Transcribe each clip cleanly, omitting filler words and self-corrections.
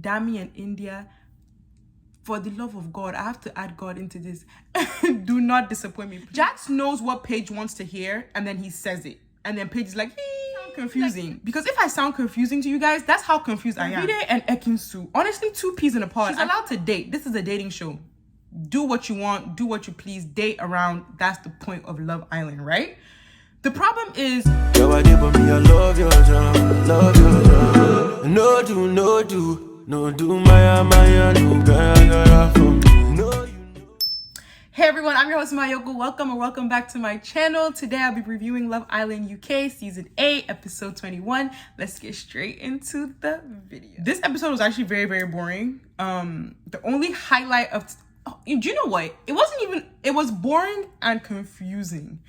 Dami and Indiyah, for the love of God, I have to add God into this. Do not disappoint me. Jacques knows what Paige wants to hear, and then he says it. And then Paige is like, sound confusing. Because if I sound confusing to you guys, that's how confused I am. Davide and Ekin-Su, honestly, two peas in a pod. She's allowed to date. This is a dating show. Do what you want, do what you please, date around. That's the point of Love Island, right? The problem is, yo, I did, but me, I love your job, love your job. No do, my, no girl, from no. Hey everyone, I'm your host Mayoko. Welcome or welcome back to my channel. Today I'll be reviewing Love Island UK Season 8, Episode 21. Let's get straight into the video. This episode was actually very, very boring. The only highlight of... do you know what? It was boring and confusing.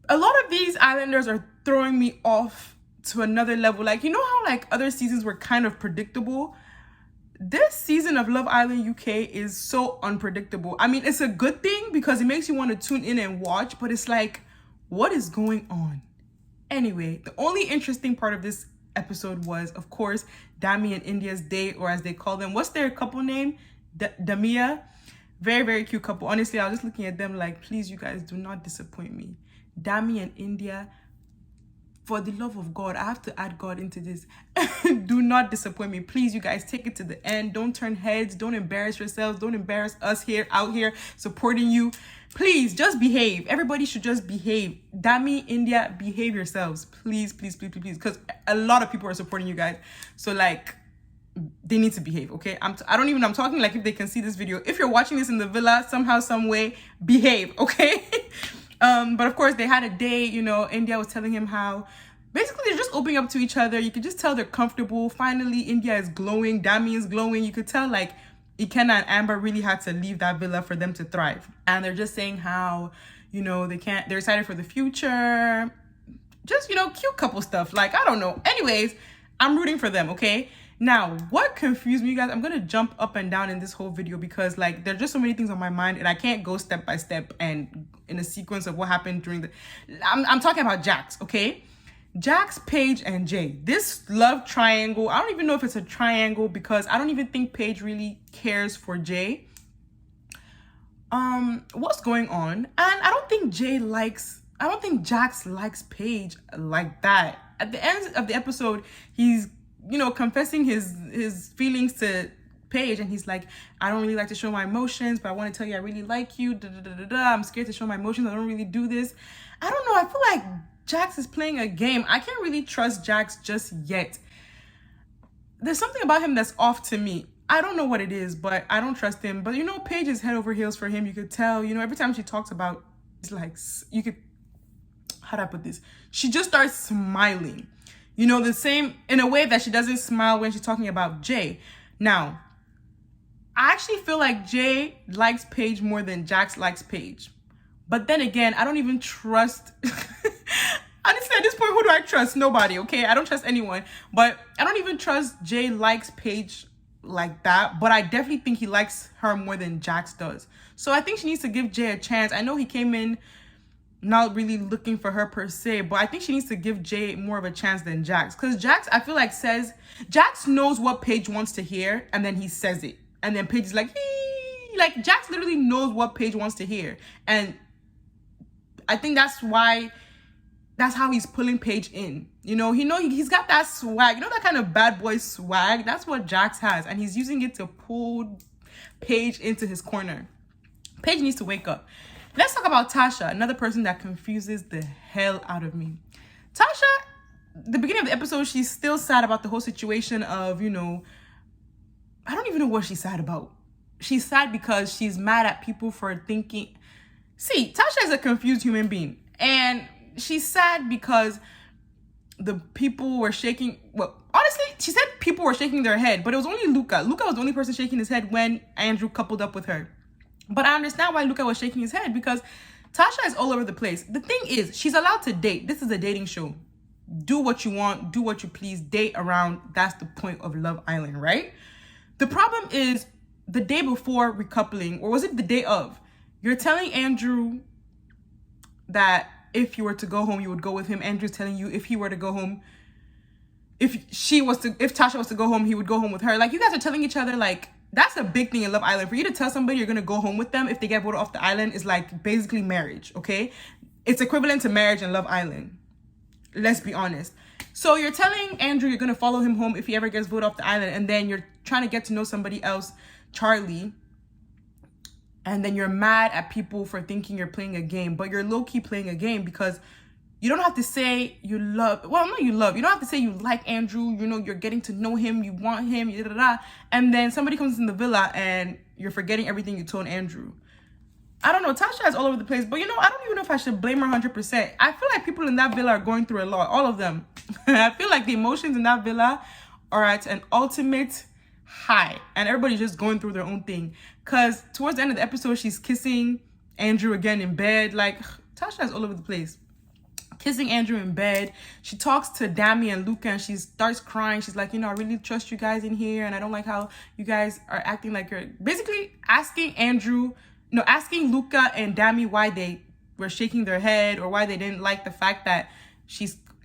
A lot of these Islanders are throwing me off to another level. Like, you know how like other seasons were kind of predictable? This season of Love Island UK is so unpredictable. I mean, it's a good thing because it makes you want to tune in and watch, but it's like, what is going on? Anyway, the only interesting part of this episode was, of course, Dami and Indiyah's date, or as they call them. What's their couple name? Damiyah. Very, very cute couple. Honestly, I was just looking at them like, please, you guys, do not disappoint me. Dami and Indiyah, for the love of God, I have to add God into this. Do not disappoint me. Please, you guys, take it to the end. Don't turn heads. Don't embarrass yourselves. Don't embarrass us out here supporting you. Please, just behave. Everybody should just behave. Dami, Indiyah, behave yourselves. Please, please, please, please, please. Because a lot of people are supporting you guys. So, like, they need to behave, okay? I'm talking like if they can see this video. If you're watching this in the villa, somehow, some way, behave, okay? But of course, they had a date, you know. Indiyah was telling him how basically they're just opening up to each other. You could just tell they're comfortable. Finally, Indiyah is glowing. Dami is glowing. You could tell like Ikenna and Amber really had to leave that villa for them to thrive. And they're just saying how, you know, they're excited for the future. Just, you know, cute couple stuff. Like, I don't know. Anyways, I'm rooting for them, okay? Now, what confused me, you guys, I'm going to jump up and down in this whole video because, like, there are just so many things on my mind and I can't go step by step and in a sequence of what happened during the... I'm talking about Jacques, okay? Jacques, Paige, and Jay. This love triangle, I don't even know if it's a triangle because I don't even think Paige really cares for Jay. What's going on? And I don't think Jacques likes Paige like that. At the end of the episode, he's, you know, confessing his feelings to Paige, and he's like, I don't really like to show my emotions, but I want to tell you I really like you. I'm scared to show my emotions. I don't really do this. I don't know. I feel like Jacques is playing a game. I can't really trust Jacques just yet. There's something about him that's off to me. I don't know what it is, but I don't trust him. But, you know, Paige is head over heels for him. You could tell, you know, every time she talks about, it's like, you could, how do I put this? She just starts smiling. You know, the same, in a way that she doesn't smile when she's talking about Jay. Now, I actually feel like Jay likes Paige more than Jacques likes Paige. But then again, I don't even trust... Honestly, at this point, who do I trust? Nobody, okay? I don't trust anyone. But I don't even trust Jay likes Paige like that. But I definitely think he likes her more than Jacques does. So I think she needs to give Jay a chance. I know he came in not really looking for her per se, but I think she needs to give Jay more of a chance than Jacques. Because Jacques, I feel like Jacques knows what Paige wants to hear, and then he says it. And then Paige is like, hee! Like, Jacques literally knows what Paige wants to hear. And I think that's how he's pulling Paige in. You know, he's got that swag. You know, that kind of bad boy swag? That's what Jacques has. And he's using it to pull Paige into his corner. Paige needs to wake up. Let's talk about Tasha, another person that confuses the hell out of me. Tasha, the beginning of the episode, she's still sad about the whole situation of, you know, I don't even know what she's sad about. She's sad because she's mad at people for thinking... See, Tasha is a confused human being. And she's sad because the people were shaking... Well, honestly, she said people were shaking their head, but it was only Luca. Luca was the only person shaking his head when Andrew coupled up with her. But I understand why Luca was shaking his head because Tasha is all over the place. The thing is, she's allowed to date. This is a dating show. Do what you want. Do what you please. Date around. That's the point of Love Island, right? The problem is the day before recoupling, or was it the day of? You're telling Andrew that if you were to go home, you would go with him. Andrew's telling you if he were to go home, if Tasha was to go home, he would go home with her. Like, you guys are telling each other, like, that's a big thing in Love Island. For you to tell somebody you're gonna go home with them if they get voted off the island is like basically marriage, okay? It's equivalent to marriage in Love Island. Let's be honest. So you're telling Andrew you're gonna follow him home if he ever gets voted off the island, and then you're trying to get to know somebody else, Charlie, and then you're mad at people for thinking you're playing a game, but you're low-key playing a game because you don't have to say you love, well, not you love, you don't have to say you like Andrew, you know, you're getting to know him, you want him, and then somebody comes in the villa and you're forgetting everything you told Andrew. I don't know, Tasha is all over the place, but you know, I don't even know if I should blame her 100%. I feel like people in that villa are going through a lot, all of them. I feel like the emotions in that villa are at an ultimate high, and everybody's just going through their own thing. Because towards the end of the episode, she's kissing Andrew again in bed. Like, Tasha is all over the place. Kissing Andrew in bed. She talks to Dami and Luca and she starts crying. She's like, you know, I really trust you guys in here and I don't like how you guys are acting like you're basically asking Luca and Dami why they were shaking their head or why they didn't like the fact that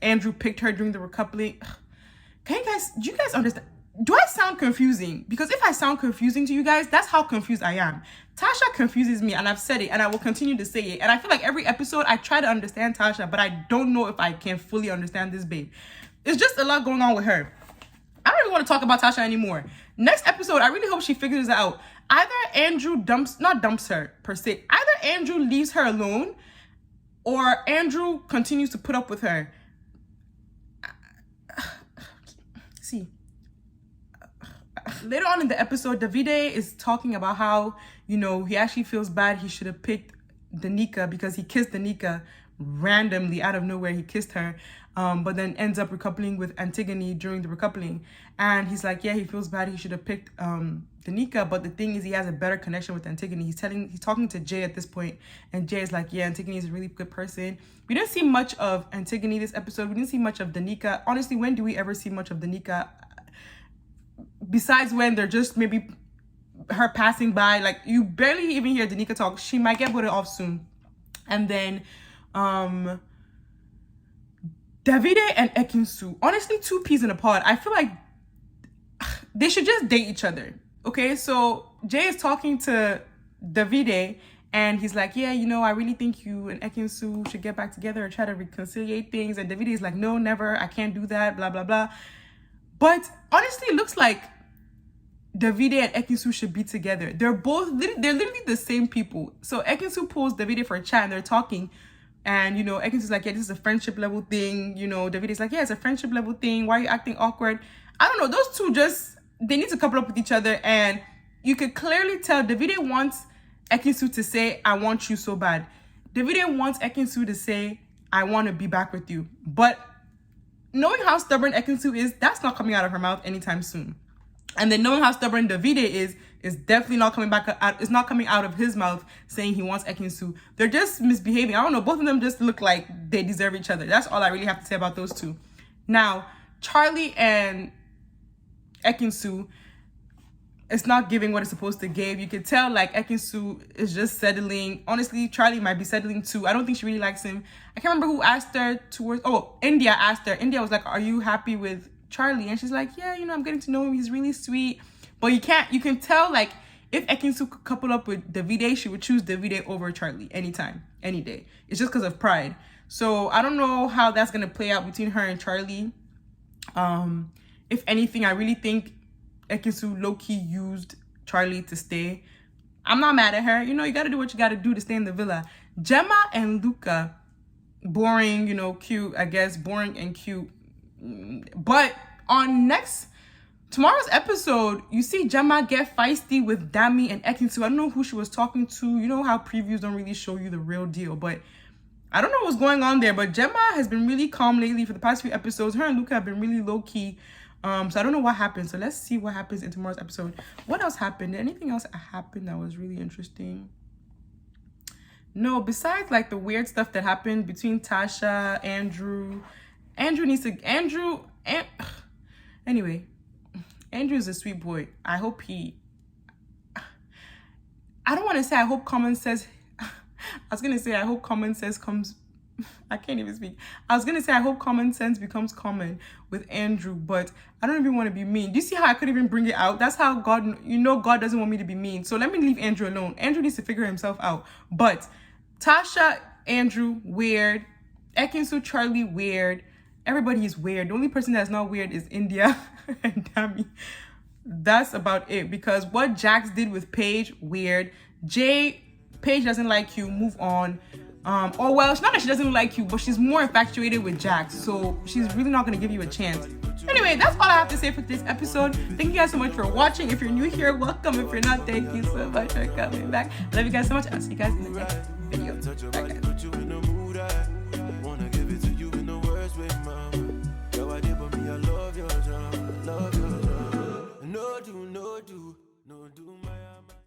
Andrew picked her during the recoupling. Do you guys understand? Do I sound confusing? Because if I sound confusing to you guys, that's how confused I am. Tasha confuses me, and I've said it, and I will continue to say it. And I feel like every episode, I try to understand Tasha, but I don't know if I can fully understand this babe. It's just a lot going on with her. I don't even want to talk about Tasha anymore. Next episode, I really hope she figures it out. Either Andrew not dumps her, per se. Either Andrew leaves her alone, or Andrew continues to put up with her. See. Later on in the episode, Davide is talking about how, you know, he actually feels bad. He should have picked Danica because he kissed Danica randomly out of nowhere. He kissed her, but then ends up recoupling with Antigone during the recoupling. And he's like, yeah, he feels bad. He should have picked Danica. But the thing is, he has a better connection with Antigone. He's talking to Jay at this point, and Jay is like, yeah, Antigone is a really good person. We didn't see much of Antigone this episode. We didn't see much of Danica. Honestly, when do we ever see much of Danica? Besides when they're just maybe her passing by, like you barely even hear Danica talk. She might get voted off soon. And then Davide and Ekin-Su, honestly, two peas in a pod. I feel like they should just date each other. Okay, so Jay is talking to Davide and he's like, yeah, you know, I really think you and Ekin-Su should get back together and try to reconcile things. And Davide is like, no, never, I can't do that, blah blah blah. But honestly, it looks like Davide and Ekin-Su should be together. They're literally the same people. So Ekin-Su pulls Davide for a chat and they're talking. And, you know, Ekin-Su's like, yeah, this is a friendship level thing. You know, Davide's like, yeah, it's a friendship level thing. Why are you acting awkward? I don't know. Those two they need to couple up with each other. And you could clearly tell Davide wants Ekin-Su to say, I want you so bad. Davide wants Ekin-Su to say, I want to be back with you. But knowing how stubborn Ekin-Su is, that's not coming out of her mouth anytime soon. And then knowing how stubborn Davide is definitely not coming back out. It's not coming out of his mouth saying he wants Ekin-Su. They're just misbehaving. I don't know. Both of them just look like they deserve each other. That's all I really have to say about those two. Now, Charlie and Ekin-Su, it's not giving what it's supposed to give. You could tell like Ekin-Su is just settling. Honestly, Charlie might be settling too. I don't think she really likes him. I can't remember who asked her Indiyah asked her. Indiyah was like, are you happy with Charlie? And she's like, yeah, you know, I'm getting to know him. He's really sweet. But you can tell like if Ekin-Su could couple up with Davide, she would choose Davide over Charlie anytime, any day. It's just because of pride. So I don't know how that's going to play out between her and Charlie. If anything, I really think Ekin-Su low-key used Charlie to stay. I'm not mad at her. You know, you got to do what you got to do to stay in the villa. Gemma and Luca, boring, you know, cute, I guess. Boring and cute. But on tomorrow's episode, you see Gemma get feisty with Dami and Ekin-Su. I don't know who she was talking to. You know how previews don't really show you the real deal. But I don't know what's going on there. But Gemma has been really calm lately for the past few episodes. Her and Luca have been really low-key. So I don't know what happened. So let's see what happens in tomorrow's episode. What else happened? Did anything else happen that was really interesting? No, besides like the weird stuff that happened between Tasha, Andrew. Anyway, Andrew's a sweet boy. I hope I don't want to say I hope common sense. I was going to say I hope common sense comes I can't even speak. I was gonna say I hope common sense becomes common with Andrew, but I don't even want to be mean. Do you see how I couldn't even bring it out? That's how God, God doesn't want me to be mean. So let me leave Andrew alone. Andrew needs to figure himself out. But Tasha, Andrew, weird. Ekin-Su, Charlie, weird. Everybody is weird. The only person that's not weird is Indiyah and Dami. That's about it, because what Jacques did with Paige, weird. Paige doesn't like you, move on. Or well, it's not that she doesn't like you, but she's more infatuated with Jacques, so she's really not going to give you a chance. Anyway, that's all I have to say for this episode. Thank you guys so much for watching. If you're new here, welcome. If you're not, thank you so much for coming back. I love you guys so much. I'll see you guys in the next video. Bye, guys.